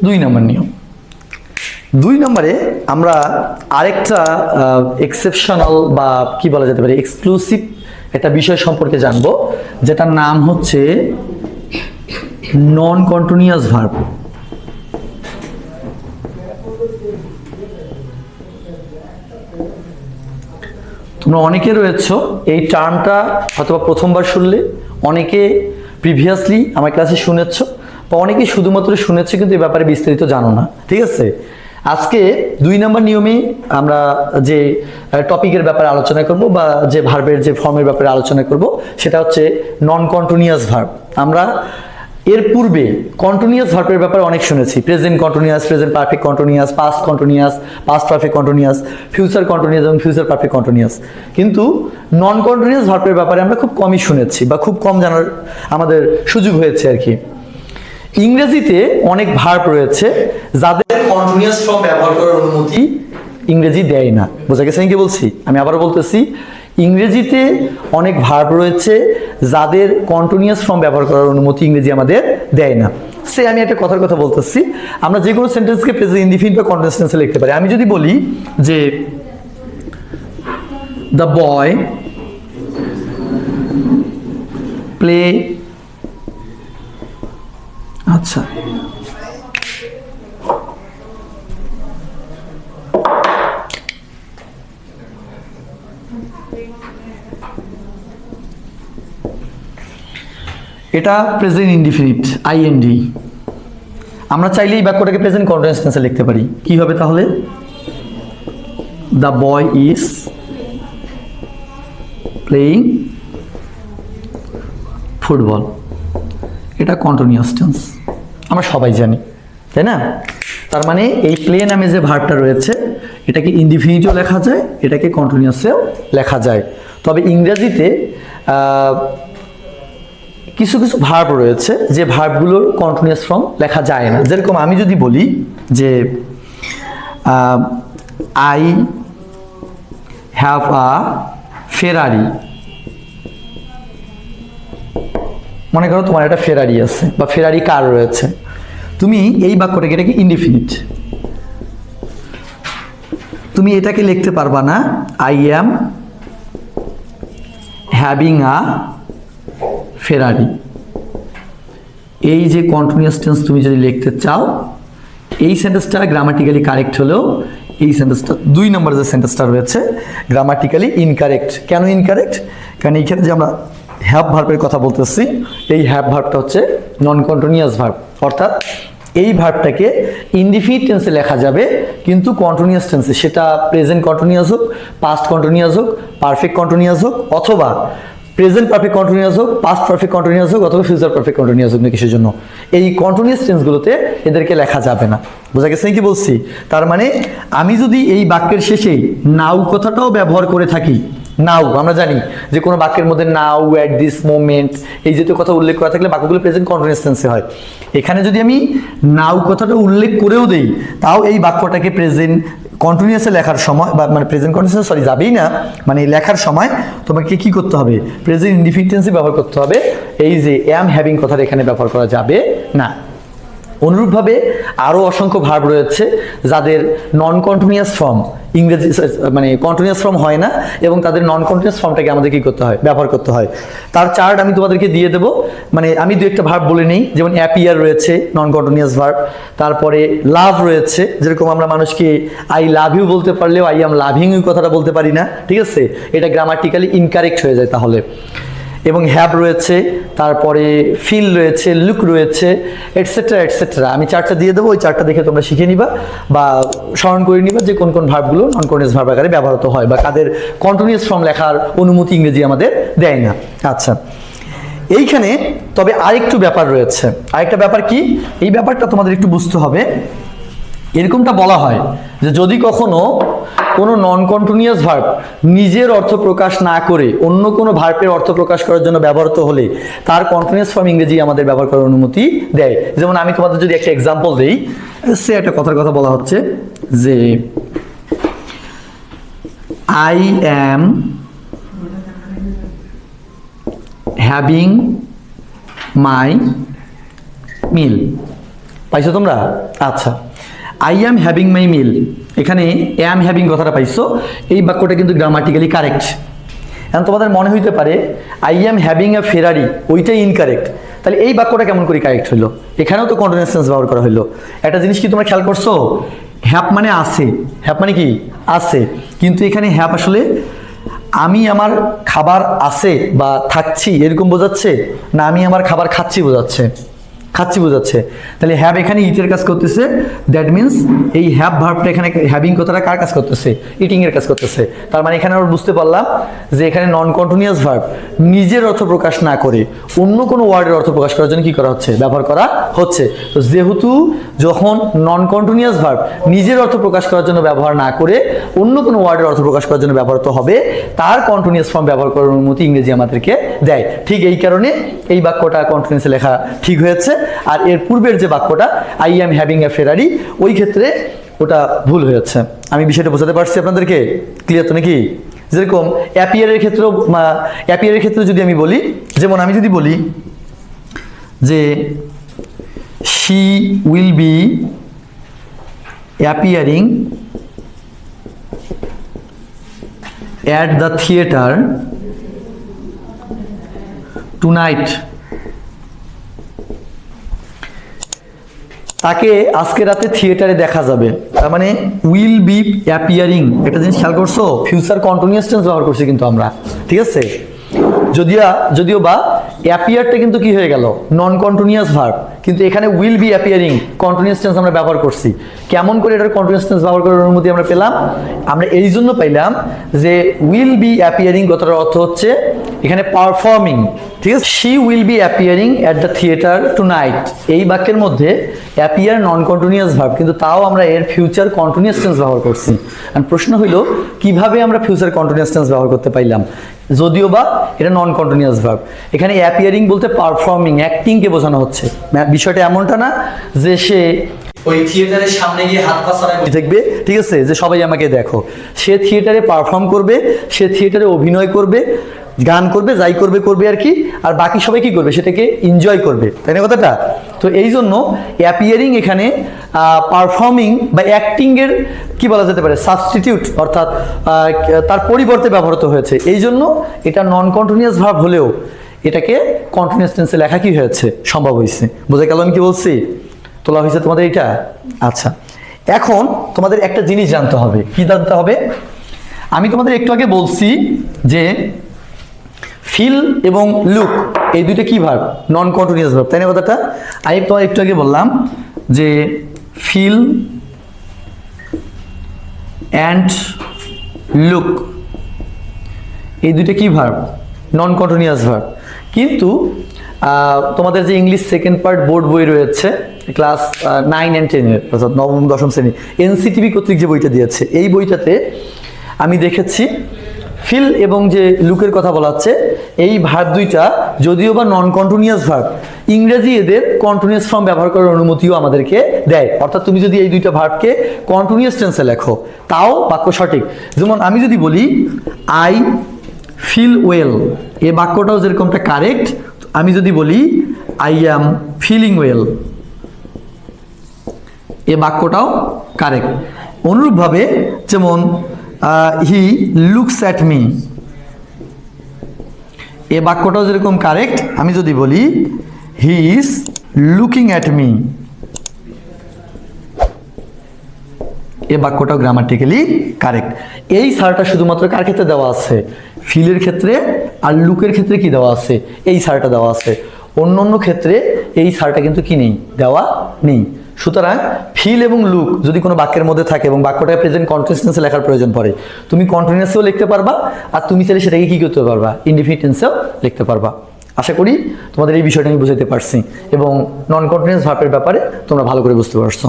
2 নম্বর নিয়ম। 2 নম্বরে আমরা আরেকটা এক্সেপশনাল বা কি বলা যেতে পারে এক্সক্লুসিভ একটা বিষয় সম্পর্কে জানবো, যেটার নাম হচ্ছে নন কন্টিনিউয়াস ভার্ব। তোমরা অনেকে রয়েছো এই টার্মটা হয়তো প্রথমবার শুনলে, অনেকে প্রিভিয়াসলি আমার ক্লাসে শুনেছ, বা অনেকে শুধুমাত্র শুনেছে কিন্তু এই ব্যাপারে বিস্তারিত জানো না। ঠিক আছে, আজকে 2 নম্বর নিয়মে আমরা যে টপিকের ব্যাপারে আলোচনা করব বা যে ভার্বের যে ফর্মের ব্যাপারে আলোচনা করব সেটা হচ্ছে নন কন্টিনিউয়াস ভার্ব। আমরা এর পূর্বে কন্টিনিউয়াস ভার্বের ব্যাপারে অনেক শুনেছি, present continuous, present perfect continuous, past continuous, past perfect continuous, future continuous এবং ফিউচার পারফেক্ট কন্টিনিউয়াস। কিন্তু নন কন্টিনিউয়াস ভার্বের ব্যাপারে আমরা খুব কমই শুনেছি বা খুব কম জানার আমাদের সুযোগ হয়েছে আর কি। ইংরেজিতে অনেক ভার্ব রয়েছে যাদের কন্টিনিউয়াস ফর্ম ব্যবহার করার অনুমতি ইংরেজি দেয় না। বোঝা গেছে কি বলছি? আমি আবারও বলতেছি, ইংরেজিতে অনেক ভার্ব রয়েছে যাদের কন্টিনিউয়াস ফর্ম ব্যবহার করার অনুমতি ইংরেজি আমাদের দেয় না। সে আমি একটা কথার কথা বলতেছি, আমরা যে কোনো সেন্টেন্সকে প্রেজেন্ট ইনডিফিনিট বা কন্টিনিউয়াস টেন্সে লিখতে পারি। আমি যদি বলি যে দ্য বয় প্লে, আচ্ছা এটা প্রেজেন্ট ইনডিফিনিট আইএনডি। আমরা চাইলে এই বাক্যটাকে প্রেজেন্ট কন্টিনিউয়াস টেন্সে লিখতে পারি। কি হবে তাহলে? The boy is playing football. এটা কন্টিনিউয়াস টেন্স, আমরা সবাই জানি, তাই না? তার মানে এই প্লে নামে যে ভার্বটা রয়েছে এটাকে ইনডিফিনিটও লেখা যায়, এটাকে কন্টিনিউয়াসেও লেখা যায়। তবে ইংরেজিতে কিছু কিছু ভার্ব রয়েছে যে ভার্বগুলোর কন্টিনিউয়াস ফর্ম লেখা যায় না। যেরকম আমি যদি বলি যে আই হ্যাভ আ ফেরারি, মনে করো তোমার একটা ফেরারি আছে বা ফেরারি কার রয়েছে, তুমি এই বাক্যটাকে, এটাকে ইনডিফিনিট, তুমি এটাকে লিখতে পারবা না আই অ্যাম হ্যাভিং আ ফেরারি। এই যে কন্টিনিউয়াস টেন্স তুমি যদি লিখতে চাও, এই সেন্টেন্সটা গ্রামাটিক্যালি কারেক্ট হলেও এই সেন্টেন্সটা 2 নম্বর যে সেন্টেন্সটা রয়েছে গ্রামাটিক্যালি ইনকারেক্ট। কেন ইনকারেক্ট? কারণ এইখানে যে আমরা হ্যাভ ভার্বের কথা বলতেছি, এই হ্যাভ ভার্বটা হচ্ছে নন কন্টিনিউয়াস ভার্ব, অর্থাৎ এই ভার্বটাকে ইনডিফিনিট টেন্সে লেখা যাবে কিন্তু কন্টিনিউয়াস টেন্সে, সেটা প্রেজেন্ট কন্টিনিউয়াস হোক, পাস্ট কন্টিনিউয়াস হোক, পারফেক্ট কন্টিনিউয়াস হোক, অথবা প্রেজেন্ট পারফেক্ট কন্টিনিউয়াস হোক, পাস্ট পারফেক্ট কন্টিনিউয়াস হোক, অথবা ফিউচার পারফেক্ট কন্টিনিউয়াস হোক না কিছুর জন্য, এই কন্টিনিউয়াস টেন্সগুলোতে এদেরকে লেখা যাবে না। বোঝা গেছে কি বলছি? তার মানে আমি যদি এই বাক্যের শেষে নাও কথাটাও ব্যবহার করে থাকি, নাও আমরা জানি যে কোনো বাক্যের মধ্যে নাও, অ্যাট দিস মোমেন্ট, এই জাতীয় কথা উল্লেখ করা থাকলে বাক্যগুলো প্রেজেন্ট কন্টিনিউয়াস টেন্সে হয়। এখানে যদি আমি নাও কথাটা উল্লেখ করেও দেই, তাও এই বাক্যটাকে প্রেজেন্ট কন্টিনিউয়াসে লেখার সময় বা মানে প্রেজেন্ট কন্টিনিউয়াস সরি যাবেই না, মানে লেখার সময় তোমাকে কি করতে হবে? প্রেজেন্ট ইনডিফিনিট টেন্সই ব্যবহার করতে হবে। এই যে অ্যাম হ্যাভিং কথাটা এখানে ব্যবহার করা যাবে না। অনুরূপভাবে আরও অসংখ্য ভার্ব রয়েছে যাদের নন কন্টিনিউয়াস ফর্ম ইংরেজি মানে কন্টিনিউয়াস ফর্ম হয় না, এবং তাদের নন কন্টিনিউয়াস ফর্মটাকে আমাদের কি করতে হয়? ব্যবহার করতে হয়। তার চার্ট আমি তোমাদেরকে দিয়ে দেবো। মানে আমি 2-1টা ভার্ব বলে নিই, যেমন অ্যাপিয়ার রয়েছে নন কন্টিনিউয়াস ভার্ব, তারপরে লাভ রয়েছে, যেরকম আমরা মানুষকে আই লাভ ইউ বলতে পারলেও আই এম লাভিং ইউ কথাটা বলতে পারি না, ঠিক আছে? এটা গ্রামাটিক্যালি ইনকারেক্ট হয়ে যায় তাহলে। এবং হ্যাভ রয়েছে, তারপরে ফিল রয়েছে, লুক রয়েছে, এটসেট্রা এটসেট্রা। আমি চারটা দিয়ে দেবো, ওই চারটা দেখে তোমরা শিখে নিবা বা স্মরণ করে নিবা যে কোন কোন ভার্বগুলো নন কন্টিনিউয়াস ভার্ব আকারে ব্যবহৃত হয় বা কাদের কন্টিনিউয়াস ফর্ম লেখার অনুমতি ইংরেজি আমাদের দেয় না। আচ্ছা, এইখানে তবে আরেকটু ব্যাপার রয়েছে। আরেকটা ব্যাপার কি? এই ব্যাপারটা তোমাদের একটু বুঝতে হবে। এরকমটা বলা হয় যে যদি কখনো কোনো নন কন্টিনিউয়াস ভার্ব নিজের অর্থ প্রকাশ না করে অন্য কোনো ভার্বের অর্থ প্রকাশ করার জন্য ব্যবহৃত হলে তার কন্টিনিউয়াস ফর্ম ইংরেজি আমাদের ব্যবহার করার অনুমতি দেয়। যেমন আমি তোমাদের যদি একটা এক্সাম্পল দেই, সে একটা কথার কথা বলা হচ্ছে যে আই অ্যাম হ্যাভিং মাই মিল। পাইছো তোমরা? আচ্ছা, আই অ্যাম হ্যাভিং মাই মিল, এখানে অ্যাম হ্যাভিং কথাটা পাইছো, এই বাক্যটা কিন্তু গ্রামাটিক্যালি কারেক্ট। এখন তোমাদের মনে হইতে পারে আই অ্যাম হ্যাভিং এ ফেরারি, ওইটাই ইনকারেক্ট, তাহলে এই বাক্যটা কেমন করে কারেক্ট হলো? এখানেও তো কন্টিনিউয়াস টেন্স ব্যবহার করা হলো। একটা জিনিস কি তোমরা খেয়াল করছো, হ্যাভ মানে আছে, হ্যাভ মানে কি আছে, কিন্তু এখানে হ্যাভ আসলে আমি আমার খাবার আছে বা থাকছি এরকম বোঝাচ্ছে, না আমি আমার খাবার খাচ্ছি বোঝাচ্ছে? খাচ্ছি বোঝাচ্ছে। তাহলে হ্যাভ এখানে ইটের কাজ করতেছে, দ্যাট মিনস এই হ্যাভ ভার্বটা এখানে হ্যাভিং কথাটা কার কাজ করতেছে? ইটিং এর কাজ করতেছে। তার মানে এখানে আমরা বুঝতে পারলাম যে এখানে নন কন্টিনিউয়াস ভার্ব নিজের অর্থ প্রকাশ না করে অন্য কোনো ওয়ার্ডের অর্থ প্রকাশ করার জন্য কি করা হচ্ছে? ব্যবহার করা হচ্ছে। তো যেহেতু যখন নন কন্টিনিউয়াস ভার্ব নিজের অর্থ প্রকাশ করার জন্য ব্যবহার না করে অন্য কোনো ওয়ার্ডের অর্থ প্রকাশ করার জন্য ব্যবহৃত হবে, তার কন্টিনিউয়াস ফর্ম ব্যবহার করার অনুমতি ইংরেজি আমাদেরকে দেয়। ঠিক এই কারণে এই বাক্যটা কন্টিনিউয়াসে লেখা ঠিক হয়েছে। আর এর পূর্বের যে বাক্যটা আই অ্যাম হ্যাভিং এ ফেরারি, ওই ক্ষেত্রে ওটা ভুল হয়েছে। আমি বিষয়টা বোঝাতে পারছি আপনাদেরকে? ক্লিয়ার তো নাকি? যেরকম অ্যাপিয়ারের ক্ষেত্রে যদি আমি বলি, যেমন আমি যদি বলি যে she will be appearing at the theatre tonight, তাকে আজকে রাতে থিয়েটারে দেখা যাবে। তার মানে উইল বি অ্যাপিয়ারিং, একটা জিনিস খেয়াল করছো, ফিউচার কন্টিনিউয়াস টেন্স ব্যবহার করছি কিন্তু আমরা, ঠিক আছে? যদিও বা অ্যাপিয়ারটা কিন্তু কি হয়ে গেল? নন কন্টিনিউয়াস ভার্ব, কিন্তু এখানে will be appearing continuous tense আমরা ব্যবহার করছি। কেমন করে এটার কন্টিনিউয়াস টেন্স ব্যবহার করার অনুমতি আমরা পেলাম? আমরা এই জন্য পাইলাম যে উইল বি অ্যাপিয়ারিং কথাটার অর্থ হচ্ছে এখানে পারফর্মিং, ঠিক আছে? She will be appearing at the theatre tonight, এই বাক্যের মধ্যে অ্যাপিয়ার নন কন্টিনিউয়াস ভার্ব, কিন্তু তাও আমরা এর ফিউচার কন্টিনিউয়াস টেন্স ব্যবহার করছি। আর প্রশ্ন হইল কিভাবে আমরা ফিউচার কন্টিনিউয়াস টেন্স ব্যবহার করতে পাইলাম, যদিও বা এটা নন কন্টিনিউয়াস ভার্ব? এখানে অ্যাপিয়ারিং বলতে পারফর্মিং, অ্যাক্টিংকে বোঝানো হচ্ছে। বিষয়টা এমনটা না যে সে ওই থিয়েটারের সামনে গিয়ে হাত পা ছড়ায় বসে থাকবে, ঠিক আছে, যে সবাই আমাকে দেখো। সে থিয়েটারে পারফর্ম করবে, সে থিয়েটারে অভিনয় করবে, গান করবে, যাই করবে আর কি, আর বাকি সবাই কি করবে? সেটাকে এনজয় করবে, তাই না কথাটা? তো এই জন্য অ্যাপিয়ারিং এখানে পারফর্মিং বা অ্যাক্টিং এর কি বলা যেতে পারে? সাবস্টিটিউট, অর্থাৎ তার পরিবর্তে ব্যবহৃত হয়েছে। এই জন্য এটা নন কন্টিনিউয়াস ভার্ব হলেও এটাকে কন্টিনিউয়াস টেন্সে লেখা কি হয়েছে? সম্ভব হয়েছে। বোঝা গেল আমি কি বলছি? তোলা হয়েছে তোমাদের এটা? আচ্ছা, এখন তোমাদের একটা জিনিস জানতে হবে। কি জানতে হবে? আমি তোমাদের একটু আগে বলছি যে ফিল এবং লুক এই দুইটা কি ভার্ব? নন কন্টিনিউয়াস ভার্ব, তাই না কথাটা? আমি তোমার একটু আগে বললাম যে ফিল অ্যান্ড লুক এই দুইটা কি ভার্ব? নন কন্টিনিউয়াস ভার্ব। কিন্তু তোমাদের যে ইংলিশ সেকেন্ড পার্ট বোর্ড বই রয়েছে ক্লাস 9 and 10 এর, অর্থাৎ নবম দশম শ্রেণী, এনসিটিভি কর্তৃক যে বইটা দিয়েছে, এই বইটাতে আমি দেখেছি ফিল এবং যে লুকের কথা বলা হচ্ছে, এই ভার্ব দুইটা যদিও বা নন কন্টিনিউয়াস ভার্ব, ইংরেজি এদের কন্টিনিউয়াস ফর্ম ব্যবহার করার অনুমতিও আমাদেরকে দেয়। অর্থাৎ তুমি যদি এই দুইটা ভার্বকে কন্টিনিউয়াস টেন্সে লেখো তাও বাক্য সঠিক। যেমন আমি যদি বলি আই ফিল ওয়েল, এই বাক্যটাও যেরকমটা কারেক্ট। আমি যদি বলি আই অ্যাম ফিলিং ওয়েল, এ বাক্যটাও কারেক্ট। অনুরূপভাবে যেমন হি লুকস অ্যাট মি, এ বাক্যটাও যেরকম কারেক্ট। আমি যদি বলি he is looking at me, এ বাক্যটাও গ্রামাটিক্যালি কারেক্ট। এই সারটা শুধুমাত্র কার ক্ষেত্রে দেওয়া আছে? ফিলের ক্ষেত্রে। আর লুকের ক্ষেত্রে কি দেওয়া আছে? এই সারটা দেওয়া আছে। অন্য ক্ষেত্রে এই সারটা কিন্তু কি নেই? দেওয়া নেই। সুতরাং ফিল এবং লুক যদি কোনো বাক্যের মধ্যে থাকে এবং বাক্যটা প্রেজেন্ট কন্টিনিউয়াস টেন্সে লেখার প্রয়োজন পড়ে, তুমি কন্টিনিউয়াসেও লিখতে পারবা, আর তুমি চাইলে সেটাকে কি করতে পারবা? ইনডিফিনিট টেন্সেও লিখতে পারবা। আশা করি তোমাদের এই বিষয়টা আমি বুঝাতে পারছি এবং নন কন্টিনিউয়াস ভার্বের ব্যাপারে তোমরা ভালো করে বুঝতে পারছো।